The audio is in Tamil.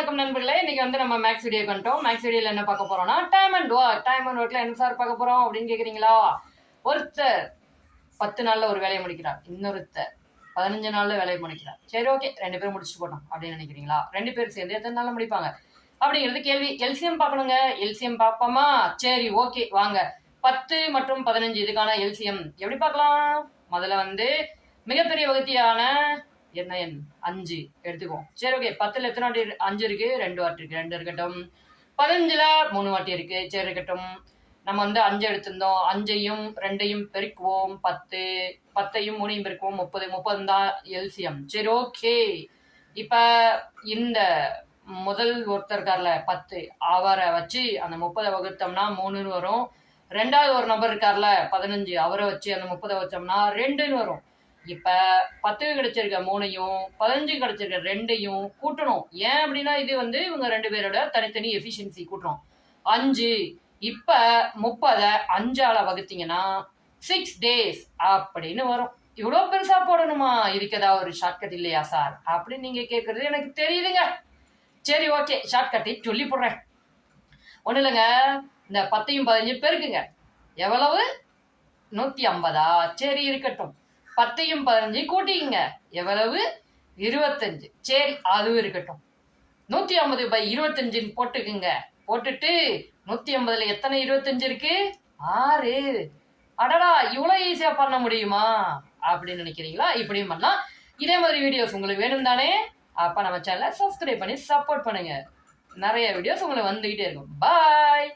வணக்கம் நண்பர்களே. இன்னைக்கு வந்து நம்ம மேக்ஸ் வீடியோ கண்டோம். மேக்ஸ் வீடியோல என்ன பார்க்க போறோம்னா டைம் அண்ட் ஒர்க்ல என்ன சார் பார்க்க போறோம் அப்படின்னு கேக்குறீங்களா? ஒருத்தர் 10 நாள்ல ஒரு வேலையை முடிக்கிறார், இன்னொருத்தர் 15 நாள்ல வேலையை முடிக்கிறார். சரி, ஓகே, 2 பேரும் முடிச்சுட்டு போட்டோம் அப்படின்னு நினைக்கிறீங்களா? 2 பேரும் சேர்ந்து எத்தனை நாள்ல முடிப்பாங்க அப்படிங்கிறது கேள்வி. எல்சிஎம் பார்க்கணுங்க. எல்சிஎம் பார்ப்போமா? சரி, ஓகே, வாங்க. 10 மற்றும் 15 இதுக்கான எல்சிஎம் எப்படி பார்க்கலாம்? முதல்ல வந்து மிகப்பெரிய வகுதியான என்ன எண் 5 எடுத்துக்குவோம். சரி, ஓகே. 10ல் எத்தனை வாட்டி 5 இருக்கு? 2 வாட்டி இருக்கு. 2 இருக்கட்டும். 15ல் 3 வாட்டி இருக்கு. சரி, இருக்கட்டும். நம்ம வந்து 5 எடுத்திருந்தோம். 5ஐயும் 2ஐயும் பெருக்குவோம். 10 10ஐயும் 3ஐயும் பெருக்குவோம். 30 தான் எல்சிஎம். சரி, ஓகே. இப்ப இந்த முதல் ஒருத்தர் இருக்கார்ல 10, அவரை வச்சு அந்த 30 வகுத்தோம்னா 3ன்னு வரும். ரெண்டாவது ஒரு நபர் இருக்கார்ல 15, அவரை வச்சு அந்த 30 வச்சோம்னா 2ன்னு வரும். இப்ப 10 கிடைச்சிருக்க 3ஐயும் 15 கிடைச்சிருக்க 2ஐயும் கூட்டணும். ஏன் அப்படின்னா இது வந்து இவங்க 2 பேரோட தனித்தனி எஃபிஷியன்சி கூட்டணும். 5. இப்ப 30 5ஆல வகுத்தீங்கன்னா 6 days அப்படின்னு வரும். இவ்வளவு பெருசா போடணுமா? இதுக்கு ஏதாவது ஒரு ஷார்ட்கட் இல்லையா சார் அப்படின்னு நீங்க கேட்கறது எனக்கு தெரியுதுங்க. சரி, ஓகே, ஷார்ட்கட்டை சொல்லி போடுறேன். ஒண்ணு இல்லைங்க, இந்த 10ஐயும் 15 பெருக்குங்க. எவ்வளவு? 150. சரி, இருக்கட்டும். 10ஐயும் 15 கூட்டிங்க. எவ்வளவு? 25. சரி, அதுவும் இருக்கட்டும். 150/25 போட்டுக்குங்க. போட்டுட்டு 150ல் எத்தனை 25 இருக்கு? 6. அடடா, இவ்வளவு ஈஸியா பண்ண முடியுமா அப்படின்னு நினைக்கிறீங்களா? இப்படியும் பண்ணலாம். இதே மாதிரி வீடியோஸ் உங்களுக்கு வேணும் தானே? அப்ப நம்ம சேனலை சப்ஸ்கிரைப் பண்ணி சப்போர்ட் பண்ணுங்க. நிறைய வீடியோஸ் உங்களுக்கு வந்துகிட்டே இருக்கும். பாய்.